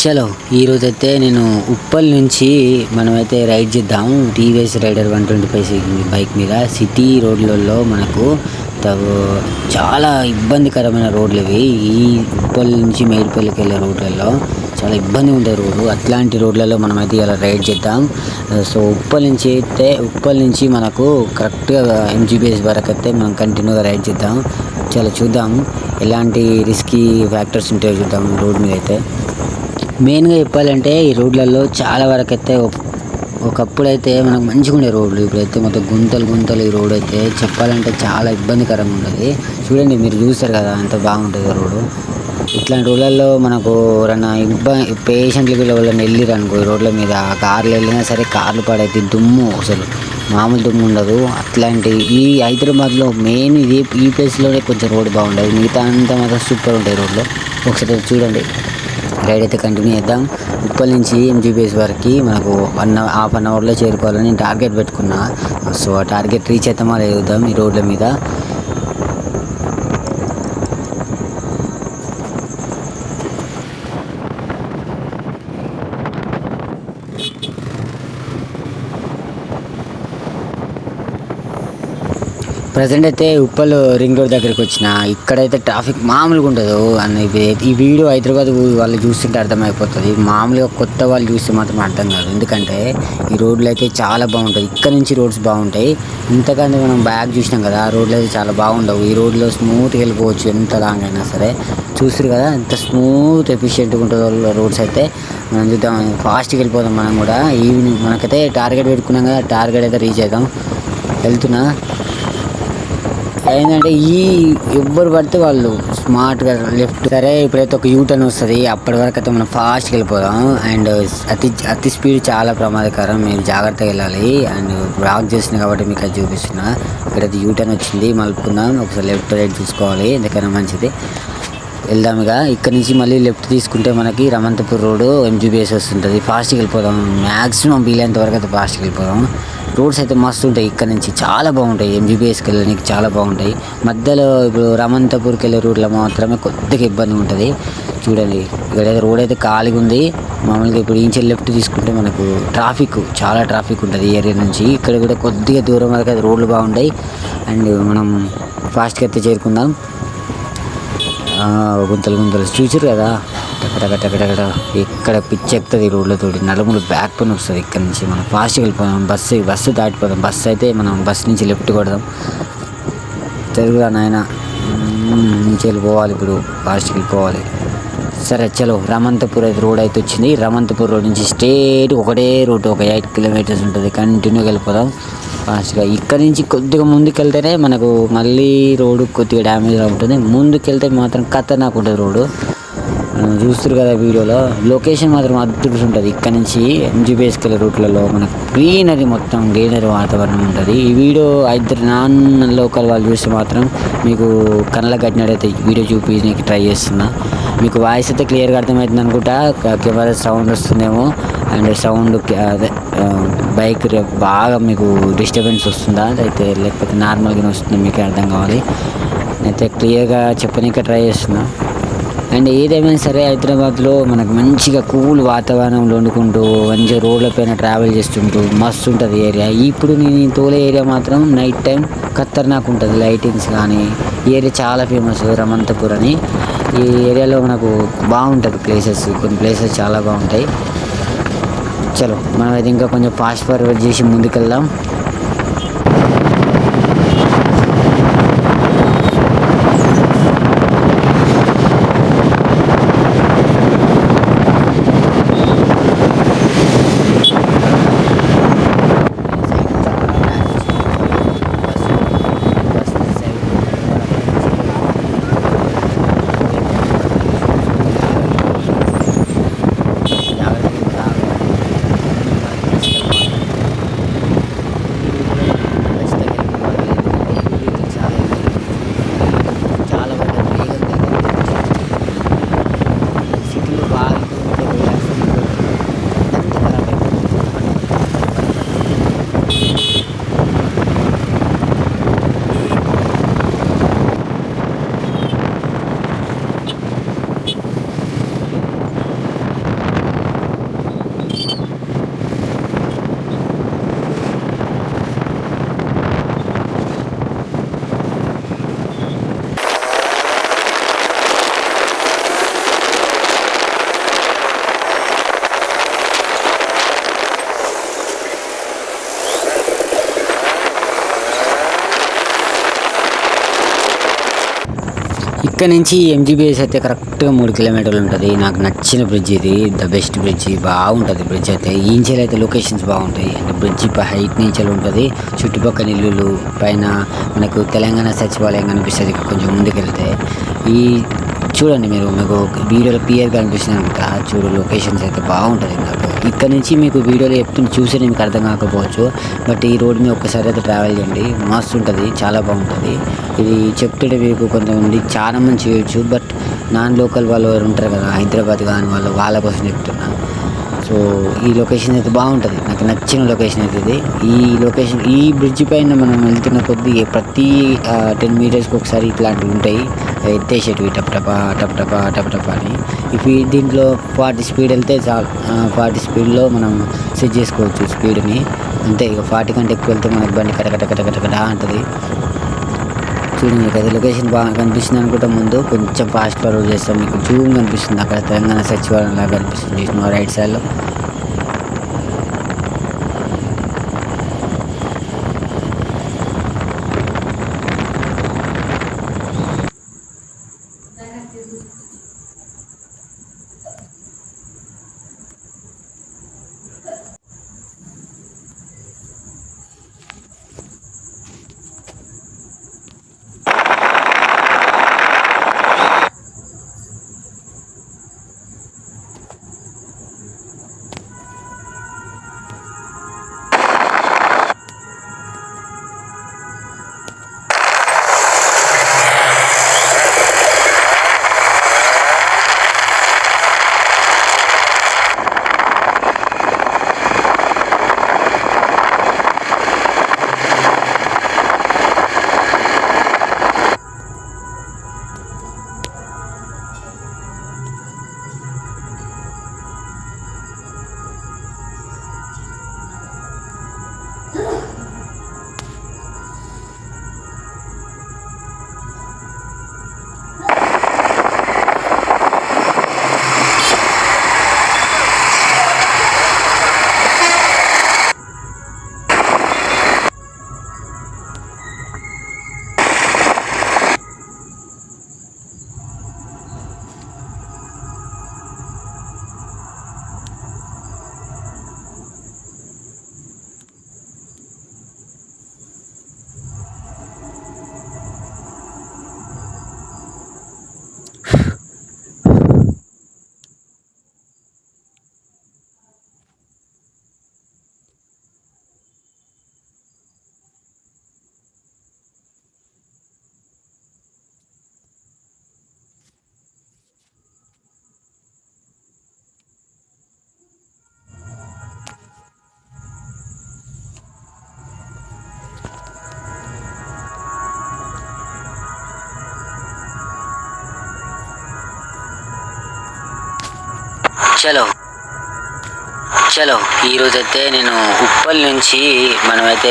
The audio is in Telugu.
చలో ఈరోజైతే నేను ఉప్పల్ నుంచి మనమైతే రైడ్ చేద్దాం. టీవీఎస్ రైడర్ 125 బైక్ మీద సిటీ రోడ్లలో మనకు చాలా ఇబ్బందికరమైన రోడ్లు ఇవి. ఈ ఉప్పల్ నుంచి మేడిపల్లికి వెళ్ళే రోడ్లలో చాలా ఇబ్బంది ఉంటుంది రోడ్డు. అట్లాంటి రోడ్లలో మనమైతే ఇలా రైడ్ చేద్దాం. సో ఉప్పల్ నుంచి మనకు కరెక్ట్గా ఎంజీబీఎస్ వరకు అయితే మనం కంటిన్యూగా రైడ్ చేద్దాం. చాలా చూద్దాం ఎలాంటి రిస్కీ ఫ్యాక్టర్స్ ఉంటాయో చూద్దాం రోడ్ మీద అయితే. మెయిన్గా చెప్పాలంటే ఈ రోడ్లలో చాలా వరకు అయితే ఒకప్పుడు అయితే మనకు మంచిగా ఉండే రోడ్లు, ఇప్పుడైతే మొత్తం గుంతలు ఈ రోడ్ అయితే చెప్పాలంటే చాలా ఇబ్బందికరంగా ఉంటుంది. చూడండి, మీరు చూస్తారు కదా ఎంత బాగుంటుంది రోడ్డు. ఇట్లాంటి రోడ్లలో మనకు ఎవరన్నా పేషెంట్లు వాళ్ళని వెళ్ళిరు అనుకో ఈ రోడ్ల మీద, కార్లు వెళ్ళినా సరే కార్లు పడైతే దుమ్ము, అసలు మామూలు దుమ్ము ఉండదు. అట్లాంటి ఈ హైదరాబాద్లో మెయిన్ ఈ ప్లేస్లోనే కొంచెం రోడ్డు బాగుంటుంది, మిగతా అంతా మాత్రం సూపర్ ఉంటాయి రోడ్లు. ఒకసారి చూడండి, రైడ్ అయితే కంటిన్యూ చేద్దాం. ఉప్పల్ నుంచి ఎంజీబీఎస్ వరకు మనకు హాఫ్ అన్ అవర్లో చేరుకోవాలని నేను టార్గెట్ పెట్టుకున్నా. సో ఆ టార్గెట్ రీచ్ అవుతామా లేదాం ఈ రోడ్ల మీద. ప్రజెంట్ అయితే ఉప్పల్ రింగ్ రోడ్ దగ్గరికి వచ్చిన. ఇక్కడైతే ట్రాఫిక్ మామూలుగా ఉండదు అని ఈ వీడియో హైదరాబాద్ వాళ్ళు చూస్తుంటే అర్థమైపోతుంది. మామూలుగా కొత్త వాళ్ళు చూస్తే మాత్రం అర్థం కాదు, ఎందుకంటే ఈ రోడ్లు అయితే చాలా బాగుంటుంది. ఇక్కడ నుంచి రోడ్స్ బాగుంటాయి. ఇంతకంటే మనం బ్యాగ్ చూసినాం కదా, ఆ రోడ్లు అయితే చాలా బాగుండవు. ఈ రోడ్లో స్మూత్గా వెళ్ళిపోవచ్చు ఎంత లాంగ్ అయినా సరే. చూస్తారు కదా ఎంత స్మూత్ ఎఫిషియెంట్గా ఉంటుందో రోడ్స్ అయితే. మనం చూద్దాం, ఫాస్ట్గా వెళ్ళిపోదాం మనం కూడా. ఈవినింగ్ మనకైతే టార్గెట్ పెట్టుకున్నాం కదా, టార్గెట్ అయితే రీచ్ అవుతాం. వెళ్తున్నా. ఏంటంటే ఎవ్వరు పడితే వాళ్ళు స్మార్ట్గా లెఫ్ట్, సరే ఇప్పుడైతే ఒక యూటర్న్ వస్తుంది, అప్పటి వరకు అయితే మనం ఫాస్ట్గా వెళ్ళిపోదాం. అండ్ అతి స్పీడ్ చాలా ప్రమాదకరం, మీరు జాగ్రత్తగా వెళ్ళాలి. అండ్ బ్లాక్ చేస్తున్నాయి కాబట్టి మీకు అది చూపిస్తున్నా. ఇక్కడైతే యూటర్న్ వచ్చింది, మలుపుకుందాం. ఒకసారి లెఫ్ట్ రైట్ చూసుకోవాలి, ఎందుకైనా మంచిది. వెళ్దాం ఇక. ఇక్కడ నుంచి మళ్ళీ లెఫ్ట్ తీసుకుంటే మనకి రమంతపూర్ రోడ్ ఎంజీబీఎస్ వస్తుంటుంది. ఫాస్ట్గా వెళ్ళిపోదాం, మ్యాక్సిమం వీలైనంత వరకు అయితే ఫాస్ట్గా వెళ్ళిపోదాం. రోడ్స్ అయితే మస్తు ఉంటాయి, ఇక్కడ నుంచి చాలా బాగుంటాయి. ఎంజీబీఎస్కి వెళ్ళడానికి చాలా బాగుంటాయి. మధ్యలో ఇప్పుడు రమంతపూర్కి వెళ్ళే రూట్లో మాత్రమే కొద్దిగా ఇబ్బంది ఉంటుంది. చూడండి, ఇక్కడైతే రోడ్ అయితే ఖాళీగా ఉంది. మామూలుగా ఇప్పుడు ఇంచెల్ లెఫ్ట్ తీసుకుంటే మనకు చాలా ట్రాఫిక్ ఉంటుంది ఈ ఏరియా నుంచి. ఇక్కడ కూడా కొద్దిగా దూరం వరకు అయితే రోడ్లు బాగుంటాయి. అండ్ మనం ఫాస్ట్గా అయితే చేరుకుందాం. గుంతలు చూసారు కదా, టకటక ఎక్కడ పిచ్చి ఎక్కుతుంది ఈ రోడ్లతోటి. నలుగురు బ్యాక్ పని వస్తుంది. ఇక్కడ నుంచి మనం ఫాస్ట్గా వెళ్ళిపోదాం. బస్సు దాటిపోదాం. బస్సు అయితే మనం బస్సు నుంచి లెఫ్ట్ కొడదాం. తెలుగురా నాయన, నుంచి వెళ్ళిపోవాలి. ఇప్పుడు ఫాస్ట్గా వెళ్ళిపోవాలి. సరే చలో, రమంతపూర్ అయితే రోడ్ అయితే వచ్చింది. రమంతపూర్ రోడ్ నుంచి స్ట్రేట్ ఒకటే రూట్, ఒక 8 కిలోమీటర్స్ ఉంటుంది. కంటిన్యూగా వెళ్ళిపోదాం ఫాస్ట్గా. ఇక్కడ నుంచి కొద్దిగా ముందుకు వెళ్తేనే మనకు మళ్ళీ రోడ్డు కొద్దిగా డ్యామేజ్ ఉంటుంది. ముందుకు వెళ్తే మాత్రం ఖతర్నాక్ ఉంటుంది రోడ్డు. చూస్తారు కదా వీడియోలో, లొకేషన్ మాత్రం అద్భుతంగా ఉంటుంది. ఇక్కడ నుంచి ఎంజీబీఎస్కి వెళ్ళే రూట్లలో మనకు మొత్తం గ్రీనరీ వాతావరణం ఉంటుంది. ఈ వీడియో నాన్ లోకల్ వాళ్ళు చూస్తే మాత్రం మీకు కళ్ళకు కట్టినట్టయితే వీడియో చూపించడానికి ట్రై చేస్తున్నా. మీకు వాయిస్ అయితే క్లియర్గా అర్థమవుతుంది అనుకుంటా. కెమెరా సౌండ్ వస్తుందేమో, అండ్ సౌండ్ అదే బైక్ బాగా మీకు డిస్టర్బెన్స్ వస్తుందా అయితే, లేకపోతే నార్మల్గానే వస్తుందా మీకు అర్థం కావాలి. అయితే క్లియర్గా చెప్పనీకే ట్రై చేస్తున్నా. అండ్ ఏదేమైనా సరే హైదరాబాద్లో మనకు మంచిగా కూల్ వాతావరణంలో వండుకుంటూ మంచిగా రోడ్లపైన ట్రావెల్ చేస్తుంటూ మస్తు ఉంటుంది ఏరియా. ఇప్పుడు నేను తోలే ఏరియా మాత్రం నైట్ టైం ఖతర్నాక్ ఉంటుంది. లైటింగ్స్ కానీ ఈ ఏరియా చాలా ఫేమస్, రమంతపూర్ అని. ఈ ఏరియాలో మనకు బాగుంటుంది ప్లేసెస్, కొన్ని ప్లేసెస్ చాలా బాగుంటాయి. చలో మనం అయితే ఇంకా కొంచెం ఫాస్ట్ ఫార్వర్డ్ చేసి ముందుకెళ్దాం. ఇక్కడ నుంచి ఎంజీబీఎస్ అయితే కరెక్ట్గా 3 కిలోమీటర్లు ఉంటుంది. నాకు నచ్చిన బ్రిడ్జ్ ఇది, ద బెస్ట్ బ్రిడ్జ్. బాగుంటుంది బ్రిడ్జ్ అయితే. ఈ నుంచి అయితే లొకేషన్స్ బాగుంటాయి. అంటే బ్రిడ్జ్ హైట్ నుంచి ఉంటుంది. చుట్టుపక్కల ఇల్లులు పైన మనకు తెలంగాణ సచివాలయం కనిపిస్తుంది. కొంచెం ముందుకెళ్తే ఈ చూడండి, మీకు వీడియోలో క్లియర్గా కనిపిస్తుంది అనుకుంటా. చూడు, లొకేషన్స్ అయితే బాగుంటుంది. నాకు ఇక్కడ నుంచి మీకు వీడియోలో చెప్తుంది చూస్తే మీకు అర్థం కాకపోవచ్చు, బట్ ఈ రోడ్ మీద ఒక్కసారి అయితే ట్రావెల్ చేయండి. మస్తు ఉంటుంది, చాలా బాగుంటుంది. ఇది చెప్తుంటే మీకు కొంతమంది చాలా మంది చేయొచ్చు, బట్ నాన్ లోకల్ వాళ్ళు ఉంటారు కదా, హైదరాబాద్ కానీ వాళ్ళ కోసం చెప్తున్నా. సో ఈ లొకేషన్ అయితే బాగుంటుంది. నాకు నచ్చిన లొకేషన్ అయితే ఇది. ఈ బ్రిడ్జ్ పైన మనం వెళ్తున్న కొద్దీ ప్రతి 10 మీటర్స్కి ఒకసారి ఇట్లాంటివి ఉంటాయి, ఎత్తేసేటివి టప్ టప్ అని. ఇవి దీంట్లో 40 స్పీడ్ వెళ్తే చాలు. 40 స్పీడ్లో మనం సెట్ చేసుకోవచ్చు స్పీడ్ని. అంతే, ఇక 40 కంటే ఎక్కువ వెళ్తే మనకి బండి కటకట అంటుంది. చూడండి, మీకు అయితే లొకేషన్ బాగా కనిపిస్తుంది అనుకుంటా. ముందు కొంచెం ఫాస్ట్ ఫార్వర్డ్ చేస్తాం, మీకు జూమ్ కనిపిస్తుంది. అక్కడ తెలంగాణ సచివాలయం లాగా కనిపిస్తుంది చూసిన రైట్ సైడ్లో. చలో ఈరోజైతే నేను ఉప్పల్ నుంచి మనమైతే